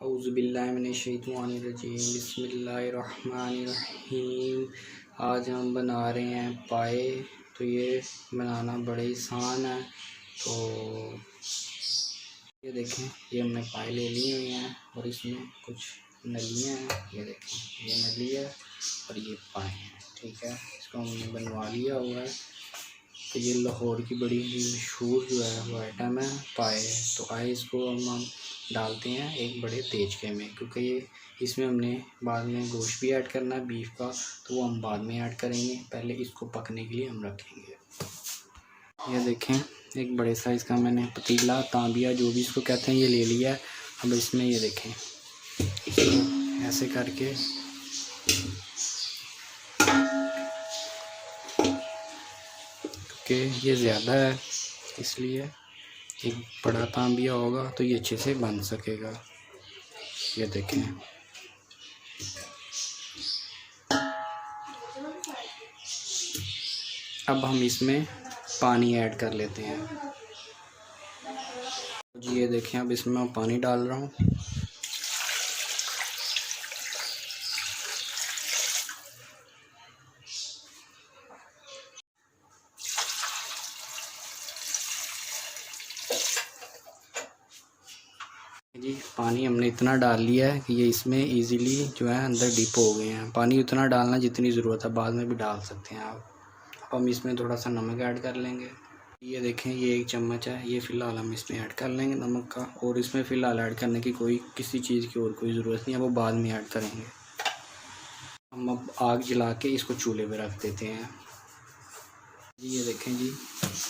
औज़ुबिल्लाहिमिनश्शैतानिर्रजीम बिस्मिल्लाहिर्रहमानिर्रहीम। आज हम बना रहे हैं पाए। तो ये बनाना बड़े आसान है। तो ये देखें, ये हमने पाए ले लिए हुए हैं और इसमें कुछ नलियाँ हैं। ये देखें, ये नली है और ये पाए हैं। ठीक है, इसको हमने बनवा लिया हुआ है। तो ये लाहौर की बड़ी ही मशहूर जो है वो आइटम है पाए। तो आए इसको हम डालते हैं एक बड़े देचके में, क्योंकि ये इसमें हमने बाद में गोश्त भी ऐड करना है बीफ का, तो वो हम बाद में ऐड करेंगे। पहले इसको पकने के लिए हम रखेंगे। ये देखें, एक बड़े साइज़ का मैंने पतीला, तांबिया, जो भी इसको कहते हैं, ये ले लिया है। अब इसमें ये देखें, इसको ऐसे करके कि ये ज़्यादा है, इसलिए एक बड़ा तांबिया होगा तो ये अच्छे से बन सकेगा। ये देखें, अब हम इसमें पानी ऐड कर लेते हैं। जी ये देखें, अब इसमें मैं पानी डाल रहा हूँ। जी पानी हमने इतना डाल लिया है कि ये इसमें इजीली जो है अंदर डिप हो गए हैं। पानी उतना डालना जितनी ज़रूरत है, बाद में भी डाल सकते हैं आप। अब हम इसमें थोड़ा सा नमक ऐड कर लेंगे। ये देखें, ये 1 चम्मच है, ये फ़िलहाल हम इसमें ऐड कर लेंगे नमक का। और इसमें फ़िलहाल ऐड करने की किसी चीज़ की और कोई ज़रूरत नहीं है, वो बाद में ऐड करेंगे। हम अब आग जला के इसको चूल्हे पे रख देते हैं। जी ये देखें जी,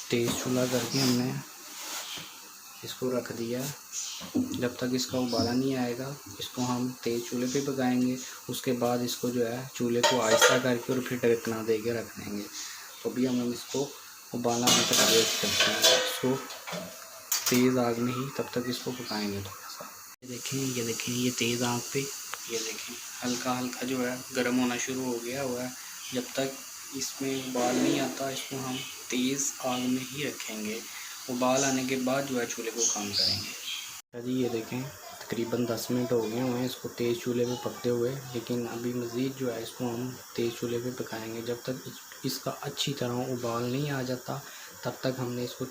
तेज़ चूल्हा करके हमने इसको रख दिया। जब तक इसका उबाला नहीं आएगा, इसको हम तेज़ चूल्हे पे पकाएंगे। उसके बाद इसको जो है चूल्हे को आहिस्ता करके और फिर ढकना दे के रख देंगे। तो अभी हम इसको उबाला आने तक वेट करते हैं। इसको तेज़ आग में ही तब तक इसको पकाएंगे थोड़ा सा। ये देखें, ये तेज़ आग पे ये देखें हल्का हल्का जो है गर्म होना शुरू हो गया हुआ है। जब तक इसमें उबाल नहीं आता, इसको हम तेज़ आग में ही रखेंगे। उबाल आने के बाद जो है चूल्हे को कम करेंगे। जी ये देखें, तकरीबन 10 मिनट हो गए हुए हैं इसको तेज़ चूल्हे पे पकते हुए, लेकिन अभी मज़ीद जो है इसको हम तेज़ चूल्हे पे पकाएंगे। जब तक इसका अच्छी तरह उबाल नहीं आ जाता, तब तक हमने इसको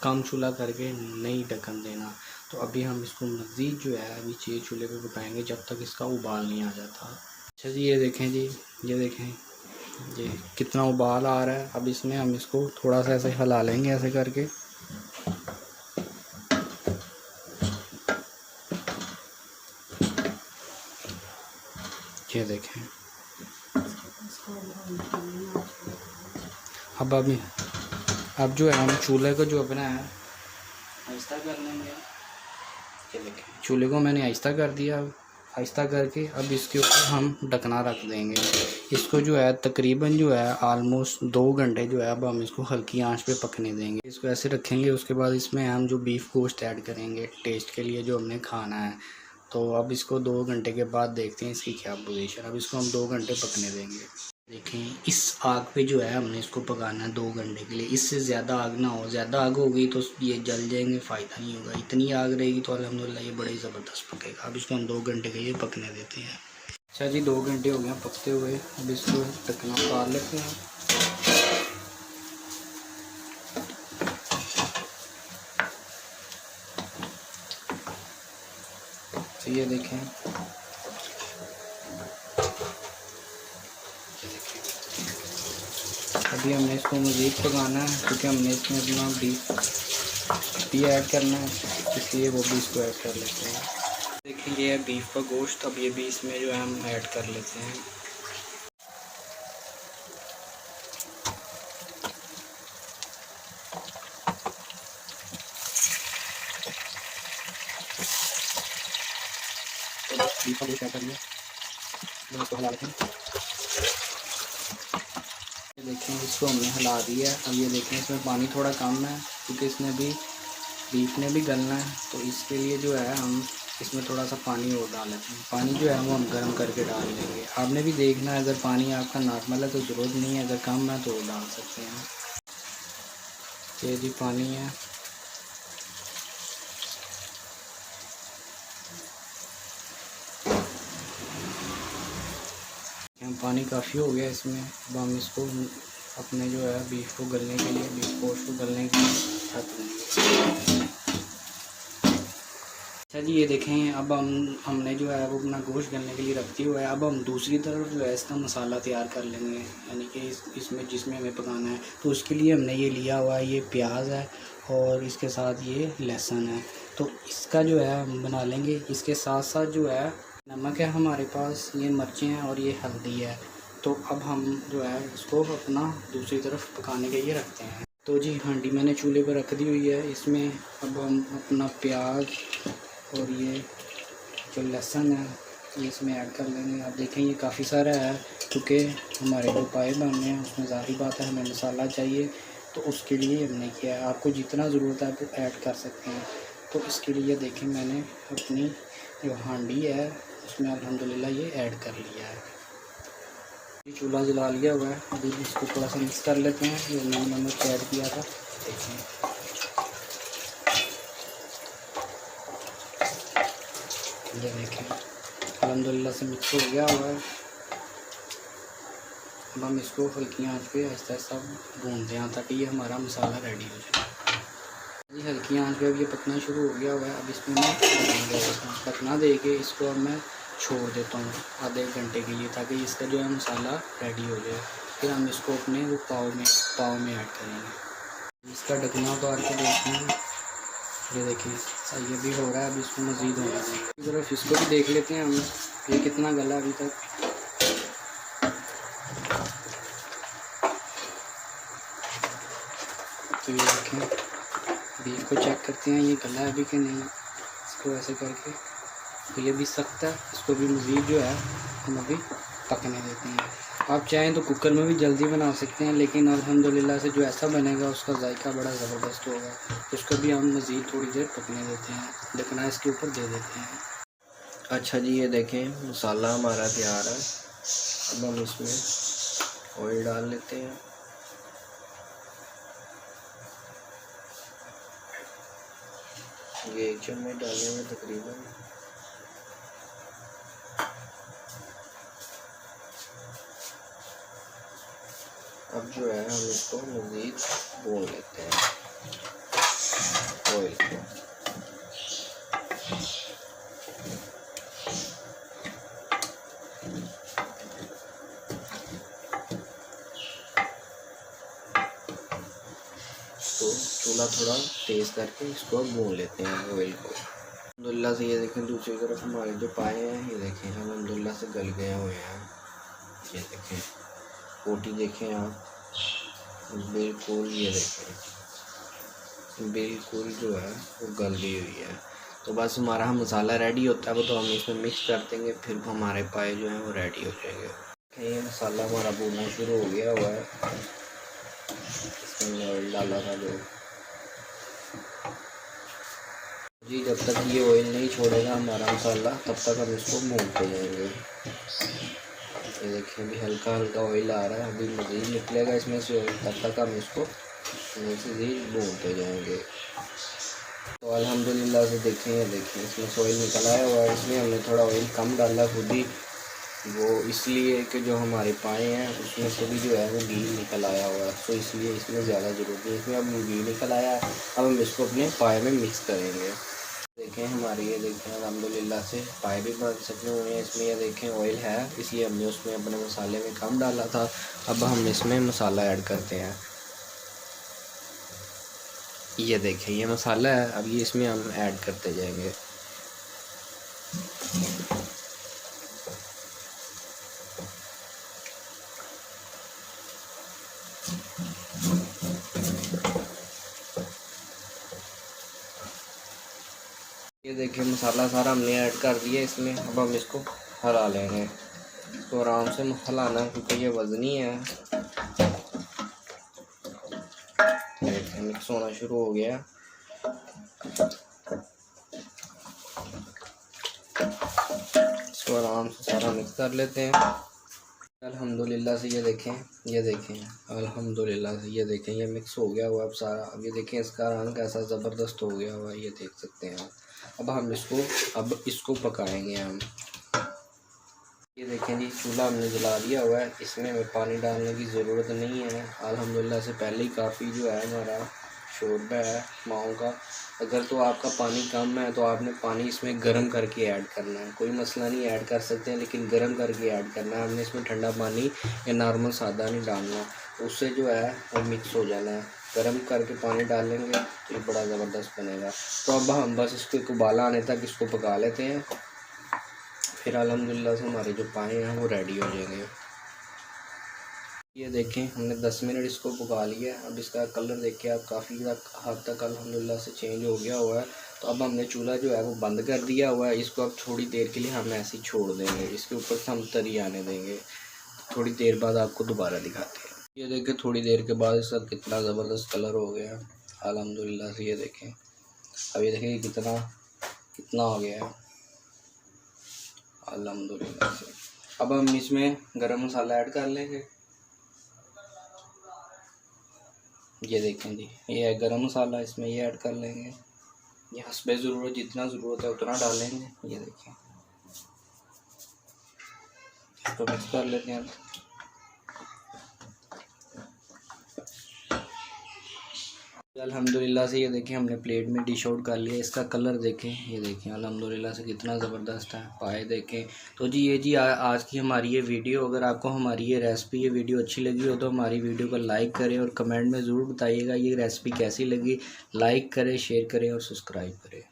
कम चूल्हा करके नहीं ढकन देना। तो अभी हम इसको मज़ीद जो है अभी तेज़ चूल्हे पे पकाएंगे जब तक इसका उबाल नहीं आ जाता। अच्छा जी ये देखें, जी ये देखें, ये कितना उबाल आ रहा है। अब इसमें हम इसको थोड़ा सा ऐसे हिला लेंगे, ऐसे करके। ये देखें, अब जो है हम चूल्हे को जो अपना है आहिस्ता कर लेंगे। ये देखें, चूल्हे को मैंने आहिस्ता कर दिया। आहिस्ता करके अब इसके ऊपर हम ढकना रख देंगे। इसको जो है तकरीबन जो है आलमोस्ट 2 घंटे जो है अब हम इसको हल्की आंच पे पकने देंगे। इसको ऐसे रखेंगे। उसके बाद इसमें हम जो बीफ गोश्त ऐड करेंगे टेस्ट के लिए, जो हमने खाना है। तो अब इसको 2 घंटे के बाद देखते हैं इसकी क्या पोजीशन। अब इसको हम 2 घंटे पकने देंगे। देखें, इस आग पे जो है हमने इसको पकाना है 2 घंटे के लिए। इससे ज़्यादा आग ना हो, ज़्यादा आग हो गई तो ये जल जाएंगे, फ़ायदा नहीं होगा। इतनी आग रहेगी तो अल्हम्दुलिल्लाह ये बड़े ज़बरदस्त पकेगा। अब इसको हम 2 घंटे के लिए पकने देते हैं। अच्छा जी, 2 घंटे हो गए पकते हुए। अब इसको ढकना उतार लेते हैं। तो ये देखें, अभी हमने इसको मज़ीद पकाना है, क्योंकि हमने इसमें अपना बीफ भी ऐड करना है, इसलिए वो भी इसको ऐड कर लेते हैं। देखिए, ये है बीफ का गोश्त। अब ये भी इसमें जो है हम ऐड कर लेते हैं। बीफ का गोश्त ऐड कर लिया, इसको हिला लेते हैं। ये देखें, इसको हमने हिला दिया। अब ये देखें, इसमें पानी थोड़ा कम है, क्योंकि इसमें भी बीफ ने भी गलना है। तो इसके लिए जो है हम इसमें थोड़ा सा पानी और डाल लेते हैं। पानी जो है वो हम गर्म करके डाल देंगे। आपने भी देखना है, अगर पानी आपका नॉर्मल है तो ज़रूरत नहीं है, अगर कम है तो वो डाल सकते हैं। ये जी पानी है। पानी काफ़ी हो गया इसमें। अब हम इसको अपने जो है बीफ को गलने के लिए, बीफ गोश्त को गलने के लिए रख देंगे। अच्छा जी, ये देखें अब हमने जो है वो अपना गोश्त गलने के लिए रख दिया हुआ है। अब हम दूसरी तरफ जो है इसका मसाला तैयार कर लेंगे, यानी कि इसमें जिसमें हमें पकाना है। तो उसके लिए हमने ये लिया हुआ है, ये प्याज है और इसके साथ ये लहसुन है। तो इसका जो है हम बना लेंगे। इसके साथ साथ जो है नमक है हमारे पास, ये मिर्चें हैं और ये हल्दी है। तो अब हम जो है इसको अपना दूसरी तरफ पकाने के लिए रखते हैं। तो जी हांडी मैंने चूल्हे पर रख दी हुई है। इसमें अब हम अपना प्याज और ये जो लहसुन है ये इसमें ऐड कर लेंगे। आप देखें ये काफ़ी सारा है, क्योंकि हमारे जो पाए बनने हैं उसमें ज़ाहिर बात है हमें मसाला चाहिए, तो उसके लिए हमने किया है। आपको जितना ज़रूरत है आप ऐड कर सकते हैं। तो इसके लिए देखें मैंने अपनी जो हांडी है उसमें अल्हम्दुलिल्लाह ये ऐड कर लिया है। ये चूल्हा जला लिया हुआ है। अभी इसको थोड़ा सा मिक्स कर लेते हैं। ये मैंने नमक ऐड किया था, देखें ये देखें अल्हम्दुलिल्लाह से मिक्स हो गया हुआ है। अब हम इसको हल्की आंच पे आहिस्ता आहिस्ता भूनते हैं ताकि ये हमारा मसाला रेडी हो जाए। जी हल्की आंच पे अब ये पकना शुरू हो गया हुआ है। अब इसमें मैं पकना दे के इसको अब मैं छोड़ देता हूँ आधे घंटे के लिए, ताकि इसका जो है मसाला रेडी हो जाए। फिर हम इसको अपने वो पाव में ऐड करेंगे। इसका ढकना उतार के देखते हैं, ये देखिए ये भी हो रहा है। अब इसको मज़ीद होना है। इस तरफ इसको भी देख लेते हैं हम, ये कितना गला अभी तक। तो ये देखें बीफ को चेक करते हैं ये गला है अभी कि नहीं। इसको ऐसे करके तो ये भी सख्त है, इसको भी मज़ीद जो है हम अभी पकने देते हैं। आप चाहें तो कुकर में भी जल्दी बना सकते हैं, लेकिन अल्हम्दुलिल्लाह से जो ऐसा बनेगा उसका जायका बड़ा ज़बरदस्त होगा। तो उसको भी हम मज़ीद थोड़ी देर पकने देते हैं, ढकना इसके ऊपर दे देते हैं। अच्छा जी, ये देखें मसाला हमारा तैयार है। अब हम इसमें ऑयल डाल लेते हैं। ये 1 चम्मच डालेंगे तकरीबन। अब जो है हम इसको मज़ीद भून लेते हैं ऑयल को। तो चूल्हा थोड़ा तेज़ करके इसको भून लेते हैं ऑयल को। अल्हम्दुलिल्लाह से ये देखें दूसरी तरफ हमारे जो पाए हैं ये देखें अल्हम्दुलिल्लाह से गल गए हुए हैं। ये देखें रोटी देखें आप, बिल्कुल ये देखें बिल्कुल जो है वो गल गई हुई है। तो बस हमारा मसाला रेडी होता है वो तो हम इसमें मिक्स कर देंगे, फिर हमारे पाए जो हैं वो रेडी हो जाएंगे। ये मसाला हमारा भूनना शुरू हो गया हुआ है। इसमें ऑयल डाला था जो जी, जब तक ये ऑयल नहीं छोड़ेगा हमारा मसाला तब तक हम इसको भूनते जाएंगे। ये देखिए अभी हल्का हल्का ऑयल आ रहा है, अभी मज़ीद निकलेगा इसमें से ऑयल, तब तक हम इसको मज़ीद भूनते जाएंगे। तो अल्हम्दुलिल्लाह से देखें ये देखें इसमें से ऑयल निकल आया हुआ है। इसमें हमने थोड़ा ऑयल कम डाला खुद ही, वो इसलिए कि जो हमारे पाए हैं उसमें से भी जो है वो घी निकल आया हुआ है, तो इसलिए इसमें ज़्यादा ज़रूरत नहीं। इसमें अब घी निकल आया है। अब हम इसको अपने पाए में मिक्स करेंगे। देखें हमारी ये देखें अल्हम्दुलिल्लाह से पाए भी बन सकते हुए हैं। इसमें ये देखें ऑयल है, इसलिए हमने उसमें अपने मसाले में कम डाला था। अब हम इसमें मसाला ऐड करते हैं। ये देखें ये मसाला है, अब ये इसमें हम ऐड करते जाएंगे। ये देखिए मसाला सारा हमने ऐड कर दिया इसमें। अब हम इसको हिला लेंगे, तो आराम से हिलाना क्योंकि ये वज़नी है। मिक्स होना शुरू हो गया। इसको आराम से सारा मिक्स कर लेते हैं। अल्हम्दुलिल्लाह से ये देखें अल्हम्दुलिल्लाह से ये देखें ये मिक्स हो गया हुआ अब सारा। अब ये देखें इसका रंग कैसा ज़बरदस्त हो गया हुआ, ये देख सकते हैं आप। अब इसको पकाएंगे हम। ये देखें जी, चूल्हा हमने जला दिया हुआ है, इसमें हमें पानी डालने की ज़रूरत नहीं है। अल्हम्दुलिल्लाह से पहले ही काफ़ी जो है हमारा शोरबा है माओ का। अगर तो आपका पानी कम है तो आपने पानी इसमें गर्म करके ऐड करना है, कोई मसला नहीं, ऐड कर सकते हैं, लेकिन गर्म करके ऐड करना है। हमने इसमें ठंडा पानी या नॉर्मल सादा नहीं डालना, उससे जो है वो मिक्स हो जाना है। गर्म करके पानी डालेंगे तो ये बड़ा ज़बरदस्त बनेगा। तो अब हम बस इसको एक उबाला आने तक इसको पका लेते हैं, फिर अल्हम्दुलिल्लाह से हमारे जो पाए हैं वो रेडी हो जाएंगे। ये देखें, हमने 10 मिनट इसको पका लिया है। अब इसका कलर देखिए आप, काफ़ी हद तक अल्हम्दुलिल्लाह से चेंज हो गया हुआ है। तो अब हमने चूल्हा जो है वो बंद कर दिया हुआ है। इसको अब थोड़ी देर के लिए हम ऐसे ही छोड़ देंगे, इसके ऊपर से हम तरी आने देंगे। थोड़ी देर बाद आपको दोबारा दिखाते हैं। ये देखें, थोड़ी देर के बाद इसका कितना ज़बरदस्त कलर हो गया है अल्हम्दुलिल्लाह से। ये देखें, अब ये देखें कितना कितना हो गया है अल्हम्दुलिल्लाह से। अब हम इसमें गरम मसाला ऐड कर लेंगे। ये देखें जी, ये है गरम मसाला, इसमें ये ऐड कर लेंगे। ये हस्बे ज़रूरत, जितना ज़रूरत है उतना डालेंगे। ये देखें, इसको मिक्स कर लेते हैं। अल्हम्दुलिल्लाह से ये देखें, हमने प्लेट में डिश आउट कर लिया। इसका कलर देखें, ये देखें अल्हम्दुलिल्लाह से कितना ज़बरदस्त है। पाए देखें। तो जी ये जी आज की हमारी ये वीडियो, अगर आपको हमारी ये रेसिपी, ये वीडियो अच्छी लगी हो तो हमारी वीडियो को लाइक करें और कमेंट में ज़रूर बताइएगा ये रेसिपी कैसी लगी। लाइक करें, शेयर करें और सब्सक्राइब करें।